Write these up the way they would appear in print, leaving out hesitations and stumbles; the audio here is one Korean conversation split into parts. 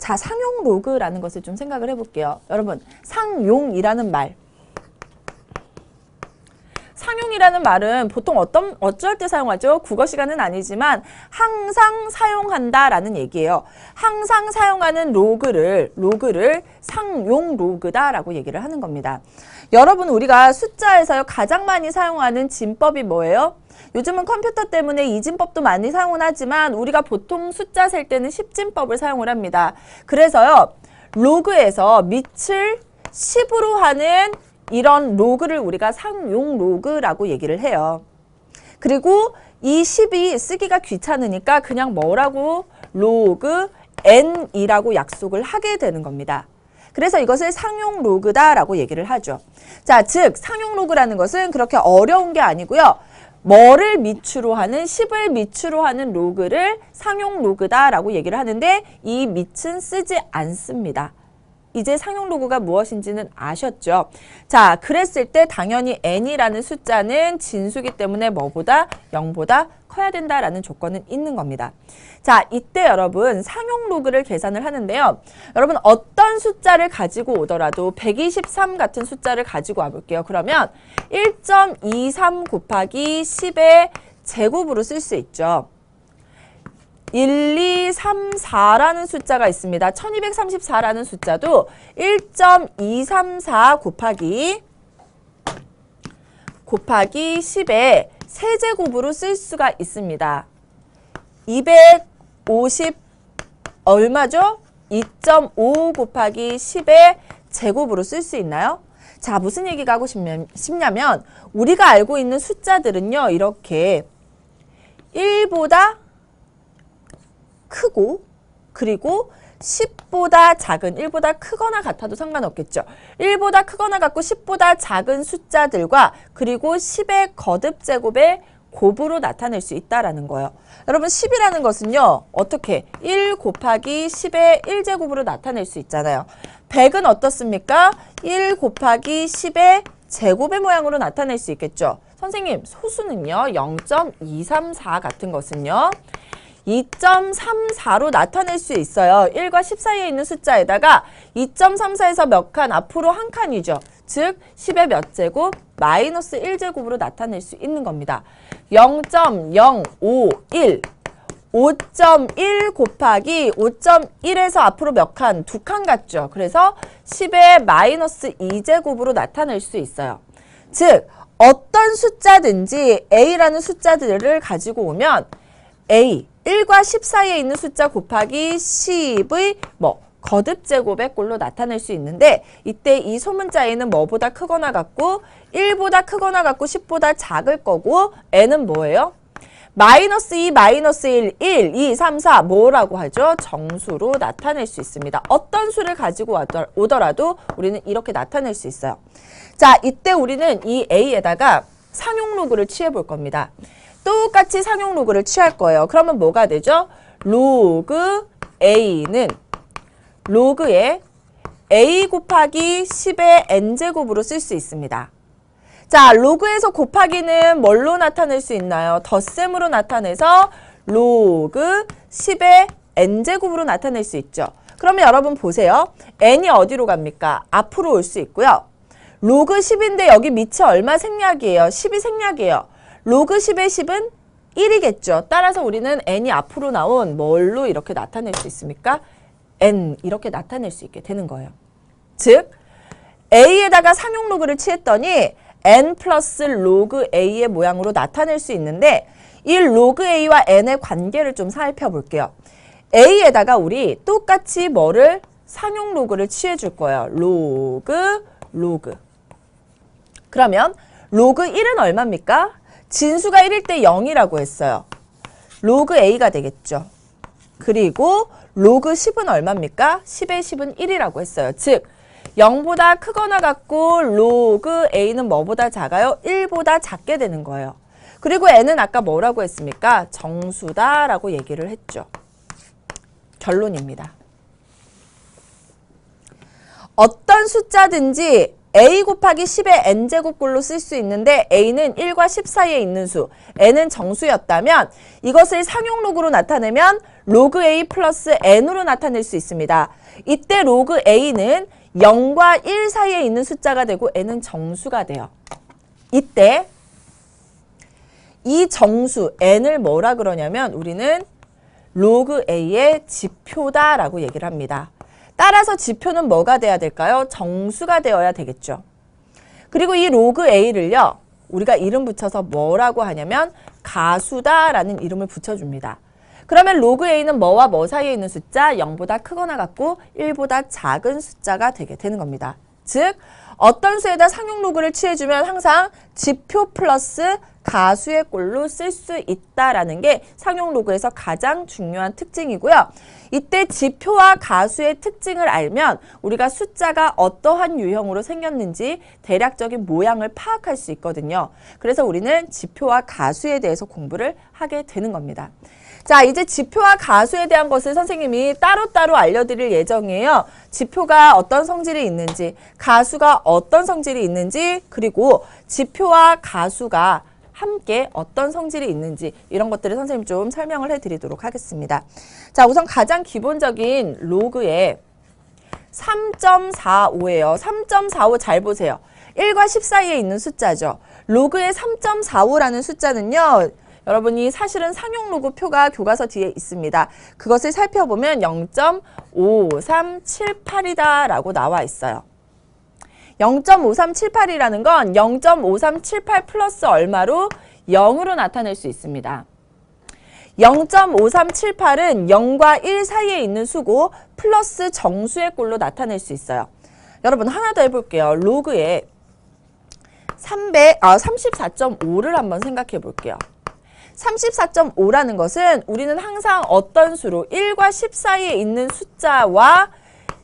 자, 상용 로그라는 것을 좀 생각을 해볼게요. 여러분, 상용이라는 말. 상용이라는 말은 보통 어쩔 때 사용하죠? 국어 시간은 아니지만 항상 사용한다라는 얘기예요. 항상 사용하는 로그를 상용 로그다라고 얘기를 하는 겁니다. 여러분, 우리가 숫자에서요 가장 많이 사용하는 진법이 뭐예요? 요즘은 컴퓨터 때문에 이진법도 많이 사용을 하지만 우리가 보통 숫자 셀 때는 십진법을 사용을 합니다. 그래서요 로그에서 밑을 10으로 하는 이런 로그를 우리가 상용 로그라고 얘기를 해요. 그리고 이 10이 쓰기가 귀찮으니까 그냥 뭐라고 로그 n이라고 약속을 하게 되는 겁니다. 그래서 이것을 상용 로그다라고 얘기를 하죠. 자, 즉 상용 로그라는 것은 그렇게 어려운 게 아니고요. 뭐를 밑으로 하는 10을 밑으로 하는 로그를 상용 로그다라고 얘기를 하는데 이 밑은 쓰지 않습니다. 이제 상용 로그가 무엇인지는 아셨죠? 자, 그랬을 때 당연히 n이라는 숫자는 진수기 때문에 뭐보다 0보다 커야 된다라는 조건은 있는 겁니다. 자, 이때 여러분 상용 로그를 계산을 하는데요. 여러분 어떤 숫자를 가지고 오더라도 123 같은 숫자를 가지고 와볼게요. 그러면 1.23 곱하기 10의 제곱으로 쓸 수 있죠. 1, 2, 3, 4라는 숫자가 있습니다. 1234라는 숫자도 1.234 곱하기 10의 세제곱으로 쓸 수가 있습니다. 250 얼마죠? 2.5 곱하기 10의 제곱으로 쓸 수 있나요? 자, 무슨 얘기가 하고 싶냐면 우리가 알고 있는 숫자들은요. 이렇게 1보다 크고 그리고 10보다 작은 1보다 크거나 같아도 상관없겠죠. 1보다 크거나 같고 10보다 작은 숫자들과 그리고 10의 거듭제곱의 곱으로 나타낼 수 있다라는 거예요. 여러분 10이라는 것은요. 어떻게 1 곱하기 10의 1제곱으로 나타낼 수 있잖아요. 100은 어떻습니까? 1 곱하기 10의 제곱의 모양으로 나타낼 수 있겠죠. 선생님 소수는요. 0.234 같은 것은요. 2.34로 나타낼 수 있어요. 1과 10 사이에 있는 숫자에다가 2.34에서 몇 칸, 앞으로 한 칸이죠. 즉 10의 몇 제곱? 마이너스 1제곱으로 나타낼 수 있는 겁니다. 0.051 5.1 곱하기 5.1에서 앞으로 몇 칸? 두 칸 같죠. 그래서 10의 마이너스 2제곱으로 나타낼 수 있어요. 즉 어떤 숫자든지 A라는 숫자들을 가지고 오면 A 1과 10 사이에 있는 숫자 곱하기 10의 거듭제곱의 꼴로 나타낼 수 있는데 이때 이 소문자 A는 뭐보다 크거나 같고 1보다 크거나 같고 10보다 작을 거고 N은 뭐예요? 마이너스 2, 마이너스 1, 1, 2, 3, 4 뭐라고 하죠? 정수로 나타낼 수 있습니다. 어떤 수를 가지고 오더라도 우리는 이렇게 나타낼 수 있어요. 자, 이때 우리는 이 A에다가 상용 로그를 취해 볼 겁니다. 똑같이 상용 로그를 취할 거예요. 그러면 뭐가 되죠? 로그 A는 로그에 A 곱하기 10의 n제곱으로 쓸 수 있습니다. 자, 로그에서 곱하기는 뭘로 나타낼 수 있나요? 덧셈으로 나타내서 로그 10의 n제곱으로 나타낼 수 있죠. 그러면 여러분 보세요. n이 어디로 갑니까? 앞으로 올 수 있고요. 로그 10인데 여기 밑이 얼마 생략이에요? 10이 생략이에요. 로그 10의 10은 1이겠죠. 따라서 우리는 n이 앞으로 나온 뭘로 이렇게 나타낼 수 있습니까? n 이렇게 나타낼 수 있게 되는 거예요. 즉 a에다가 상용 로그를 취했더니 n 플러스 로그 a의 모양으로 나타낼 수 있는데 이 로그 a와 n의 관계를 좀 살펴볼게요. a에다가 우리 똑같이 뭐를 상용 로그를 취해줄 거예요. 로그 그러면 로그 1은 얼마입니까? 진수가 1일 때 0이라고 했어요. 로그 a가 되겠죠. 그리고 로그 10은 얼마입니까? 10의 10은 1이라고 했어요. 즉 0보다 크거나 같고 로그 a는 뭐보다 작아요? 1보다 작게 되는 거예요. 그리고 n은 아까 뭐라고 했습니까? 정수다라고 얘기를 했죠. 결론입니다. 어떤 숫자든지 a 곱하기 10의 n제곱꼴로 쓸 수 있는데 a는 1과 10 사이에 있는 수, n은 정수였다면 이것을 상용로그로 나타내면 로그 a 플러스 n으로 나타낼 수 있습니다. 이때 로그 a는 0과 1 사이에 있는 숫자가 되고 n은 정수가 돼요. 이때 이 정수 n을 뭐라 그러냐면 우리는 로그 a의 지표다라고 얘기를 합니다. 따라서 지표는 뭐가 돼야 될까요? 정수가 되어야 되겠죠. 그리고 이 로그 a를요, 우리가 이름 붙여서 뭐라고 하냐면 가수다라는 이름을 붙여줍니다. 그러면 로그 a는 뭐와 뭐 사이에 있는 숫자? 0보다 크거나 같고 1보다 작은 숫자가 되게 되는 겁니다. 즉 어떤 수에다 상용 로그를 취해주면 항상 지표 플러스 가수의 꼴로 쓸 수 있다라는 게 상용 로그에서 가장 중요한 특징이고요. 이때 지표와 가수의 특징을 알면 우리가 숫자가 어떠한 유형으로 생겼는지 대략적인 모양을 파악할 수 있거든요. 그래서 우리는 지표와 가수에 대해서 공부를 하게 되는 겁니다. 자, 이제 지표와 가수에 대한 것을 선생님이 따로따로 알려드릴 예정이에요. 지표가 어떤 성질이 있는지, 가수가 어떤 성질이 있는지, 그리고 지표와 가수가 함께 어떤 성질이 있는지 이런 것들을 선생님 좀 설명을 해드리도록 하겠습니다. 자, 우선 가장 기본적인 로그의 3.45예요. 3.45 잘 보세요. 1과 10 사이에 있는 숫자죠. 로그의 3.45라는 숫자는요. 여러분이 사실은 상용 로그 표가 교과서 뒤에 있습니다. 그것을 살펴보면 0.5378이다 라고 나와 있어요. 0.5378이라는 건 0.5378 플러스 얼마로 0으로 나타낼 수 있습니다. 0.5378은 0과 1 사이에 있는 수고 플러스 정수의 꼴로 나타낼 수 있어요. 여러분 하나 더 해볼게요. 로그에 34.5를 한번 생각해 볼게요. 34.5라는 것은 우리는 항상 어떤 수로 1과 10 사이에 있는 숫자와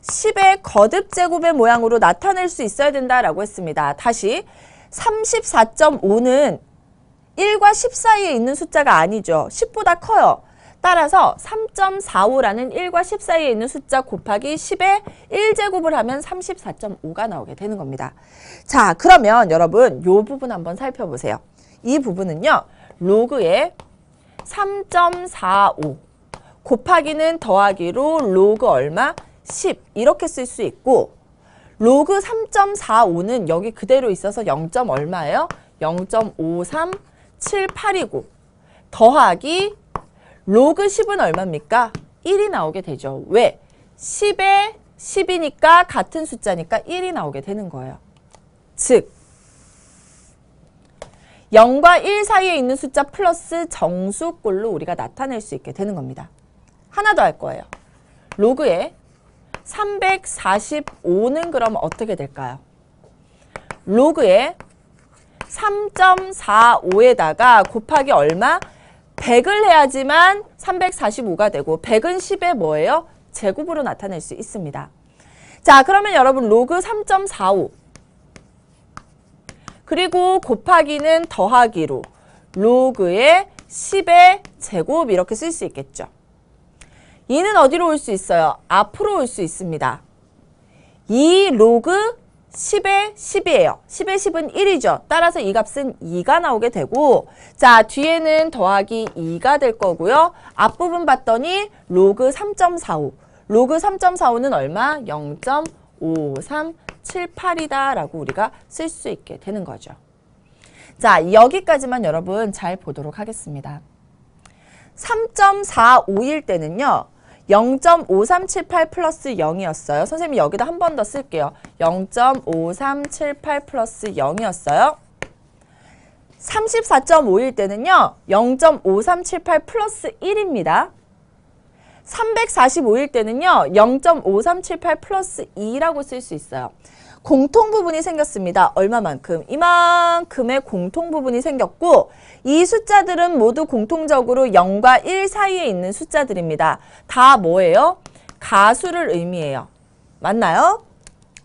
10의 거듭 제곱의 모양으로 나타낼 수 있어야 된다라고 했습니다. 다시 34.5는 1과 10 사이에 있는 숫자가 아니죠. 10보다 커요. 따라서 3.45라는 1과 10 사이에 있는 숫자 곱하기 10의 1제곱을 하면 34.5가 나오게 되는 겁니다. 자, 그러면 여러분 이 부분 한번 살펴보세요. 이 부분은요. 로그의 3.45 곱하기는 더하기로 로그 얼마? 10 이렇게 쓸 수 있고 로그 3.45는 여기 그대로 있어서 0. 얼마예요? 0.5378이고 더하기 로그 10은 얼마입니까? 1이 나오게 되죠. 왜? 10에 10이니까 같은 숫자니까 1이 나오게 되는 거예요. 즉 0과 1 사이에 있는 숫자 플러스 정수꼴로 우리가 나타낼 수 있게 되는 겁니다. 하나 더 할 거예요. 로그에 345는 그럼 어떻게 될까요? 로그에 3.45에다가 곱하기 얼마? 100을 해야지만 345가 되고 100은 10의 뭐예요? 제곱으로 나타낼 수 있습니다. 자, 그러면 여러분 로그 3.45 그리고 곱하기는 더하기로 로그의 10의 제곱 이렇게 쓸 수 있겠죠. 이는 어디로 올 수 있어요? 앞으로 올 수 있습니다. 이 로그 10의 10이에요. 10의 10은 1이죠. 따라서 이 값은 2가 나오게 되고 자 뒤에는 더하기 2가 될 거고요. 앞부분 봤더니 로그 3.45 로그 3.45는 얼마? 0.5378이다 라고 우리가 쓸 수 있게 되는 거죠. 자 여기까지만 여러분 잘 보도록 하겠습니다. 3.45일 때는요. 0.5378 플러스 0이었어요. 선생님이 여기다 한 번 더 쓸게요. 0.5378 플러스 0이었어요. 34.5일 때는요. 0.5378 플러스 1입니다. 345일 때는요. 0.5378 플러스 2라고 쓸 수 있어요. 공통 부분이 생겼습니다. 얼마만큼? 이만큼의 공통 부분이 생겼고 이 숫자들은 모두 공통적으로 0과 1 사이에 있는 숫자들입니다. 다 뭐예요? 가수를 의미해요. 맞나요?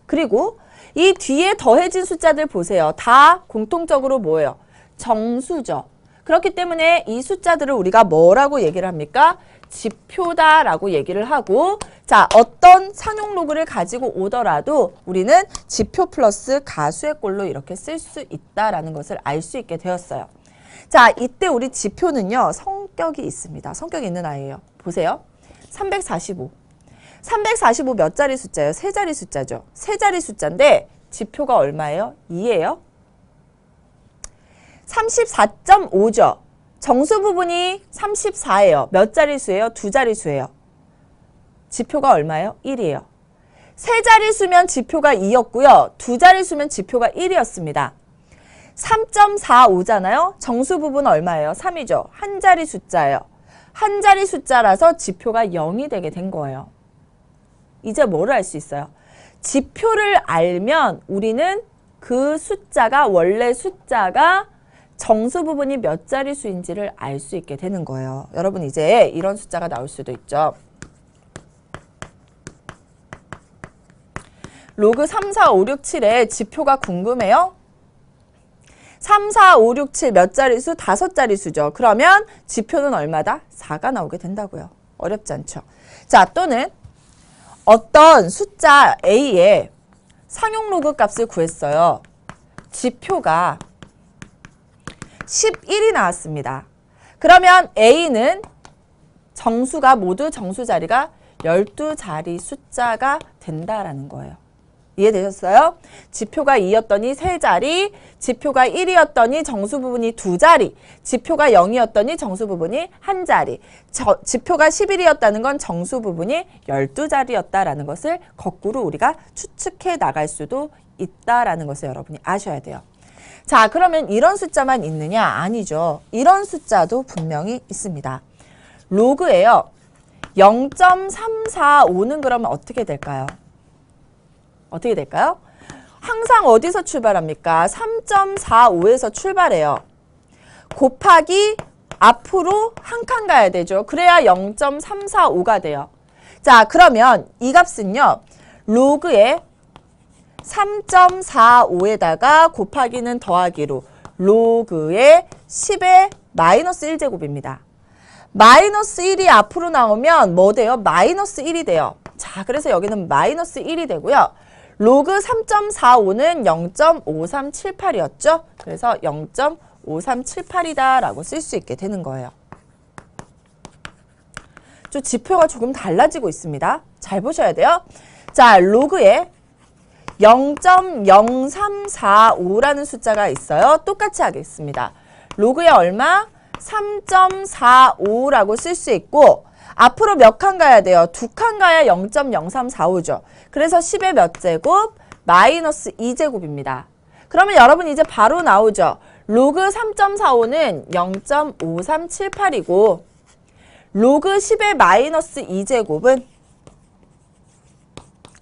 그리고 이 뒤에 더해진 숫자들 보세요. 다 공통적으로 뭐예요? 정수죠. 그렇기 때문에 이 숫자들을 우리가 뭐라고 얘기를 합니까? 지표다라고 얘기를 하고, 자, 어떤 상용 로그를 가지고 오더라도 우리는 지표 플러스 가수의 꼴로 이렇게 쓸 수 있다라는 것을 알 수 있게 되었어요. 자, 이때 우리 지표는요, 성격이 있습니다. 성격이 있는 아이예요. 보세요. 345. 345 몇 자리 숫자예요? 세 자리 숫자죠. 세 자리 숫자인데 지표가 얼마예요? 2예요. 34.5죠. 정수 부분이 34예요. 몇 자릿수예요? 두 자릿수예요. 지표가 얼마예요? 1이에요. 세 자릿수면 지표가 2였고요. 두 자릿수면 지표가 1이었습니다. 3.45잖아요. 정수 부분 얼마예요? 3이죠. 한 자리 숫자예요. 한 자리 숫자라서 지표가 0이 되게 된 거예요. 이제 뭐를 알 수 있어요? 지표를 알면 우리는 그 숫자가 원래 숫자가 정수 부분이 몇 자릿수인지를 알 수 있게 되는 거예요. 여러분 이제 이런 숫자가 나올 수도 있죠. 로그 3, 4, 5, 6, 7의 지표가 궁금해요? 3, 4, 5, 6, 7 몇 자릿수? 5자릿수죠. 그러면 지표는 얼마다? 4가 나오게 된다고요. 어렵지 않죠. 자, 또는 어떤 숫자 A의 상용 로그 값을 구했어요. 지표가 11이 나왔습니다. 그러면 A는 정수가 모두 정수 자리가 12자리 숫자가 된다라는 거예요. 이해되셨어요? 지표가 2였더니 3자리, 지표가 1이었더니 정수 부분이 2자리, 지표가 0이었더니 정수 부분이 1자리, 지표가 11이었다는 건 정수 부분이 12자리였다라는 것을 거꾸로 우리가 추측해 나갈 수도 있다라는 것을 여러분이 아셔야 돼요. 자, 그러면 이런 숫자만 있느냐? 아니죠. 이런 숫자도 분명히 있습니다. 로그에요. 0.345는 그러면 어떻게 될까요? 어떻게 될까요? 항상 어디서 출발합니까? 3.45에서 출발해요. 곱하기 앞으로 한 칸 가야 되죠. 그래야 0.345가 돼요. 자, 그러면 이 값은요. 로그에 3.45에다가 곱하기는 더하기로 로그의 10의 마이너스 1제곱입니다. 마이너스 1이 앞으로 나오면 뭐 돼요? 마이너스 1이 돼요. 자, 그래서 여기는 마이너스 1이 되고요. 로그 3.45는 0.5378이었죠? 그래서 0.5378이다 라고 쓸 수 있게 되는 거예요. 좀 지표가 조금 달라지고 있습니다. 잘 보셔야 돼요. 자, 로그에 0.0345라는 숫자가 있어요. 똑같이 하겠습니다. 로그에 얼마? 3.45라고 쓸 수 있고 앞으로 몇 칸 가야 돼요? 2칸 가야 0.0345죠. 그래서 10의 몇 제곱? 마이너스 2제곱입니다. 그러면 여러분 이제 바로 나오죠. 로그 3.45는 0.5378이고 로그 10의 마이너스 2제곱은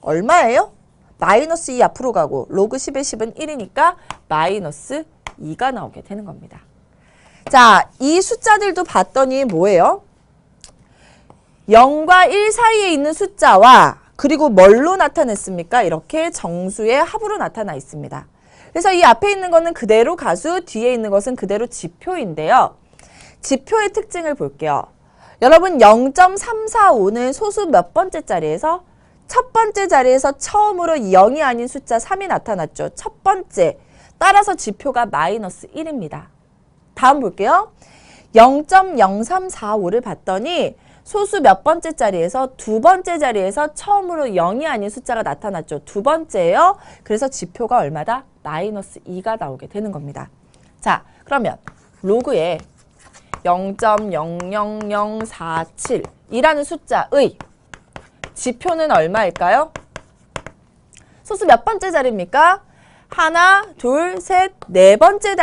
얼마예요? 마이너스 2 앞으로 가고 로그 10의 10은 1이니까 마이너스 2가 나오게 되는 겁니다. 자, 이 숫자들도 봤더니 뭐예요? 0과 1 사이에 있는 숫자와 그리고 뭘로 나타냈습니까? 이렇게 정수의 합으로 나타나 있습니다. 그래서 이 앞에 있는 것은 그대로 가수, 뒤에 있는 것은 그대로 지표인데요. 지표의 특징을 볼게요. 여러분 0.345는 소수 몇 번째 자리에서? 첫 번째 자리에서 처음으로 0이 아닌 숫자 3이 나타났죠. 첫 번째. 따라서 지표가 마이너스 1입니다. 다음 볼게요. 0.0345를 봤더니 소수 몇 번째 자리에서 두 번째 자리에서 처음으로 0이 아닌 숫자가 나타났죠. 두 번째예요. 그래서 지표가 얼마다? 마이너스 2가 나오게 되는 겁니다. 자, 그러면 로그에 0.00047이라는 숫자의 지표는 얼마일까요? 소수 몇 번째 자리입니까? 하나, 둘, 셋, 네 번째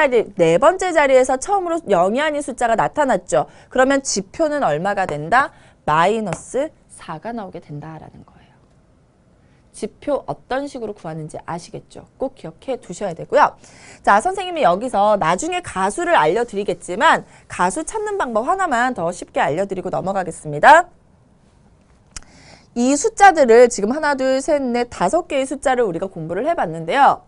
자리에서 처음으로 0이 아닌 숫자가 나타났죠. 그러면 지표는 얼마가 된다? 마이너스 4가 나오게 된다라는 거예요. 지표 어떤 식으로 구하는지 아시겠죠? 꼭 기억해 두셔야 되고요. 자, 선생님이 여기서 나중에 가수를 알려드리겠지만 가수 찾는 방법 하나만 더 쉽게 알려드리고 넘어가겠습니다. 이 숫자들을 지금 하나, 둘, 셋, 넷, 5개의 숫자를 우리가 공부를 해봤는데요.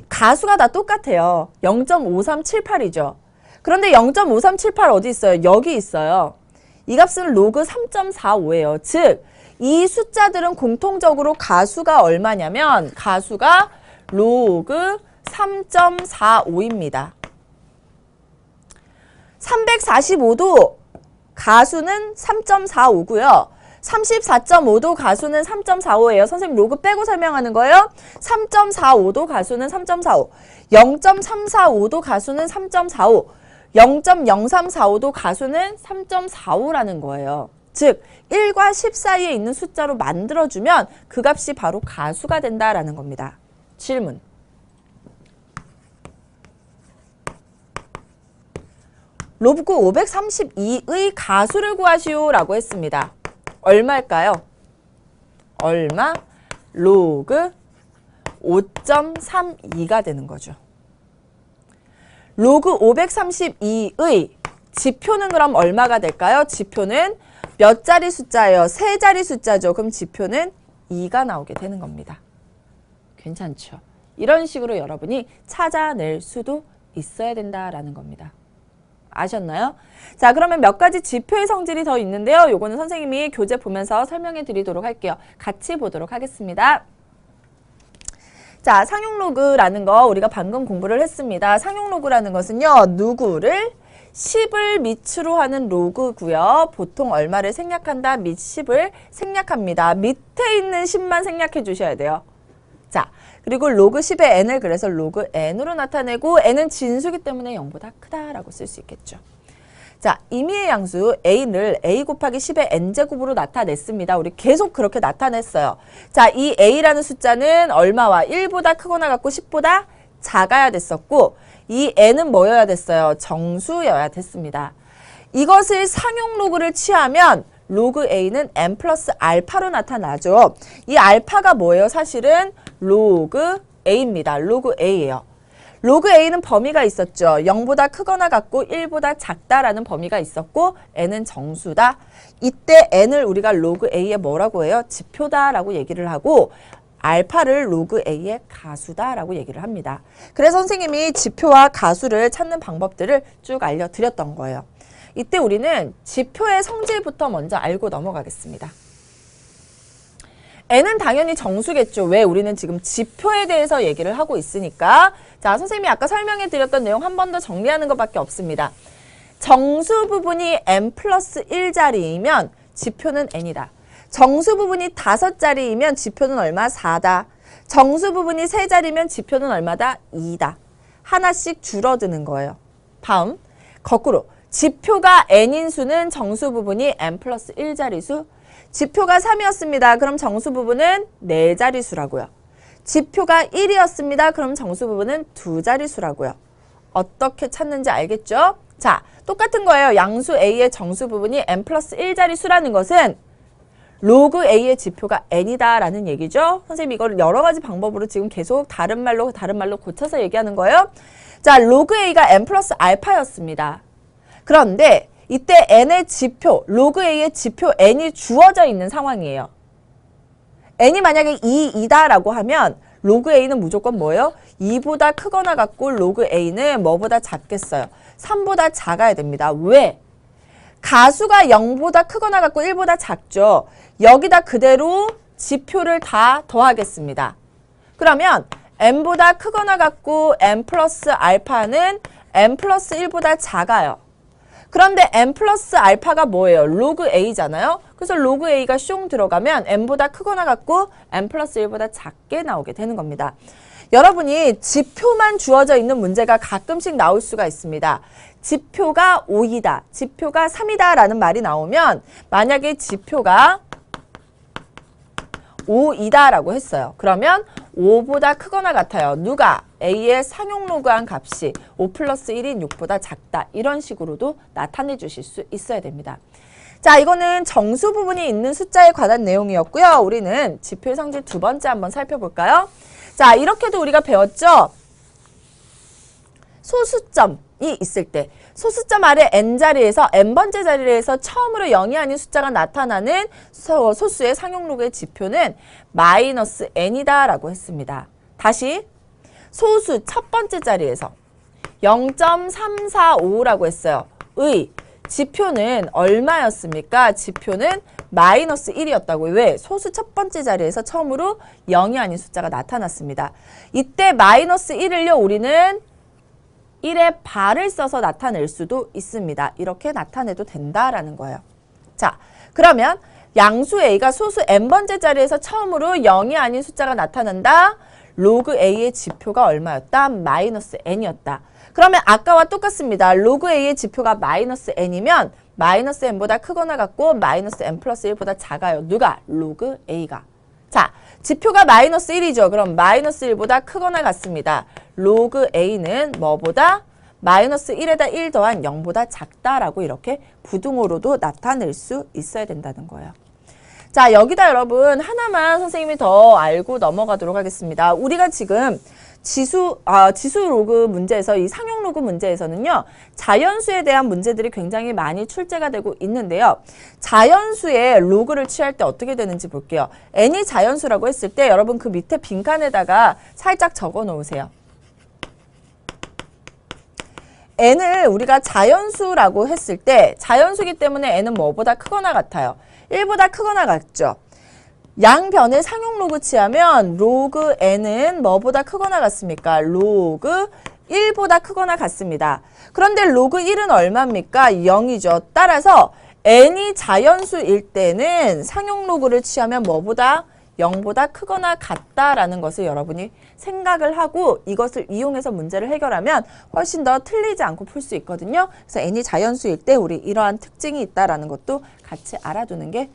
가수가 다 똑같아요. 0.5378이죠. 그런데 0.5378 어디 있어요? 여기 있어요. 이 값은 로그 3.45예요. 즉, 이 숫자들은 공통적으로 가수가 얼마냐면 가수가 로그 3.45입니다. 345도 가수는 3.45고요. 34.5도 가수는 3.45예요. 선생님 로그 빼고 설명하는 거예요. 3.45도 가수는 3.45, 0.345도 가수는 3.45, 0.0345도 가수는 3.45라는 거예요. 즉 1과 10 사이에 있는 숫자로 만들어주면 그 값이 바로 가수가 된다라는 겁니다. 질문. 로그 532의 가수를 구하시오 라고 했습니다. 얼마일까요? 얼마? 로그 5.32가 되는 거죠. 로그 532의 지표는 그럼 얼마가 될까요? 지표는 몇 자리 숫자예요? 세 자리 숫자죠. 그럼 지표는 2가 나오게 되는 겁니다. 괜찮죠? 이런 식으로 여러분이 찾아낼 수도 있어야 된다라는 겁니다. 아셨나요? 자, 그러면 몇 가지 지표의 성질이 더 있는데요. 요거는 선생님이 교재 보면서 설명해 드리도록 할게요. 같이 보도록 하겠습니다. 자, 상용 로그라는 거 우리가 방금 공부를 했습니다. 상용 로그라는 것은요. 누구를 10을 밑으로 하는 로그고요. 보통 얼마를 생략한다? 밑 10을 생략합니다. 밑에 있는 10만 생략해 주셔야 돼요. 자, 그리고 로그 10의 n을 그래서 로그 n으로 나타내고 n은 진수기 때문에 0보다 크다라고 쓸 수 있겠죠. 자, 임의의 양수 a를 a 곱하기 10의 n제곱으로 나타냈습니다. 우리 계속 그렇게 나타냈어요. 자, 이 a라는 숫자는 얼마와 1보다 크거나 같고 10보다 작아야 됐었고 이 n은 뭐여야 됐어요? 정수여야 됐습니다. 이것을 상용 로그를 취하면 로그 a는 n 플러스 알파로 나타나죠. 이 알파가 뭐예요? 사실은 로그 a입니다. 로그 a예요. 로그 a는 범위가 있었죠. 0보다 크거나 같고 1보다 작다라는 범위가 있었고 n은 정수다. 이때 n을 우리가 로그 a의 뭐라고 해요? 지표다라고 얘기를 하고 알파를 로그 a의 가수다라고 얘기를 합니다. 그래서 선생님이 지표와 가수를 찾는 방법들을 쭉 알려드렸던 거예요. 이때 우리는 지표의 성질부터 먼저 알고 넘어가겠습니다. n은 당연히 정수겠죠. 왜? 우리는 지금 지표에 대해서 얘기를 하고 있으니까. 자, 선생님이 아까 설명해 드렸던 내용 한 번 더 정리하는 것밖에 없습니다. 정수 부분이 n 플러스 1자리이면 지표는 n이다. 정수 부분이 5자리이면 지표는 얼마? 4다. 정수 부분이 3자리면 지표는 얼마다? 2다. 하나씩 줄어드는 거예요. 다음, 거꾸로. 지표가 n인 수는 정수 부분이 n 플러스 1자리수. 지표가 3이었습니다. 그럼 정수 부분은 4자리수라고요. 지표가 1이었습니다. 그럼 정수 부분은 2자리수라고요. 어떻게 찾는지 알겠죠? 자, 똑같은 거예요. 양수 a의 정수 부분이 n 플러스 1자리수라는 것은 로그 a의 지표가 n이다 라는 얘기죠. 선생님 이걸 여러 가지 방법으로 지금 계속 다른 말로 고쳐서 얘기하는 거예요. 자, 로그 a가 n 플러스 알파였습니다. 그런데 이때 n의 지표, 로그 a의 지표 n이 주어져 있는 상황이에요. n이 만약에 2이다라고 하면 로그 a는 무조건 뭐예요? 2보다 크거나 같고 로그 a는 뭐보다 작겠어요? 3보다 작아야 됩니다. 왜? 가수가 0보다 크거나 같고 1보다 작죠. 여기다 그대로 지표를 다 더하겠습니다. 그러면 n보다 크거나 같고 n 플러스 알파는 n 플러스 1보다 작아요. 그런데 n 플러스 알파가 뭐예요? 로그 a잖아요. 그래서 로그 a가 숑 들어가면 n보다 크거나 같고 n 플러스 1보다 작게 나오게 되는 겁니다. 여러분이 지표만 주어져 있는 문제가 가끔씩 나올 수가 있습니다. 지표가 5이다, 지표가 3이다 라는 말이 나오면 만약에 지표가 5이다 라고 했어요. 그러면 5보다 크거나 같아요. 누가? A의 상용 로그한 값이 5 플러스 1인 6보다 작다. 이런 식으로도 나타내 주실 수 있어야 됩니다. 자, 이거는 정수 부분이 있는 숫자에 관한 내용이었고요. 우리는 지표의 성질 두 번째 한번 살펴볼까요? 자, 이렇게도 우리가 배웠죠? 소수점이 있을 때 소수점 아래 n자리에서 n번째 자리에서 처음으로 0이 아닌 숫자가 나타나는 소수의 상용 로그의 지표는 마이너스 n이다 라고 했습니다. 다시 소수 첫 번째 자리에서 0.345라고 했어요. 의 지표는 얼마였습니까? 지표는 마이너스 1이었다고요. 왜? 소수 첫 번째 자리에서 처음으로 0이 아닌 숫자가 나타났습니다. 이때 마이너스 1을요, 우리는 1의 발을 써서 나타낼 수도 있습니다. 이렇게 나타내도 된다라는 거예요. 자, 그러면 양수 A가 소수 n번째 자리에서 처음으로 0이 아닌 숫자가 나타난다. 로그 A의 지표가 얼마였다? 마이너스 n이었다. 그러면 아까와 똑같습니다. 로그 A의 지표가 마이너스 n이면 마이너스 n보다 크거나 같고 마이너스 n 플러스 1보다 작아요. 누가? 로그 A가. 자, 지표가 마이너스 1이죠. 그럼 마이너스 1보다 크거나 같습니다. 로그 A는 뭐보다? 마이너스 1에다 1 더한 0보다 작다라고 이렇게 부등호로도 나타낼 수 있어야 된다는 거예요. 자, 여기다 여러분 하나만 선생님이 더 알고 넘어가도록 하겠습니다. 우리가 지금 지수 로그 문제에서 이 상용 로그 문제에서는요. 자연수에 대한 문제들이 굉장히 많이 출제가 되고 있는데요. 자연수의 로그를 취할 때 어떻게 되는지 볼게요. n이 자연수라고 했을 때 여러분 그 밑에 빈칸에다가 살짝 적어 놓으세요. n을 우리가 자연수라고 했을 때 자연수기 때문에 n은 뭐보다 크거나 같아요. 1보다 크거나 같죠. 양변을 상용 로그 취하면 로그 n은 뭐보다 크거나 같습니까? 로그 1보다 크거나 같습니다. 그런데 로그 1은 얼마입니까? 0이죠. 따라서 n이 자연수일 때는 상용 로그를 취하면 뭐보다? 0보다 크거나 같다라는 것을 여러분이 생각을 하고 이것을 이용해서 문제를 해결하면 훨씬 더 틀리지 않고 풀 수 있거든요. 그래서 n이 자연수일 때 우리 이러한 특징이 있다라는 것도 같이 알아두는 게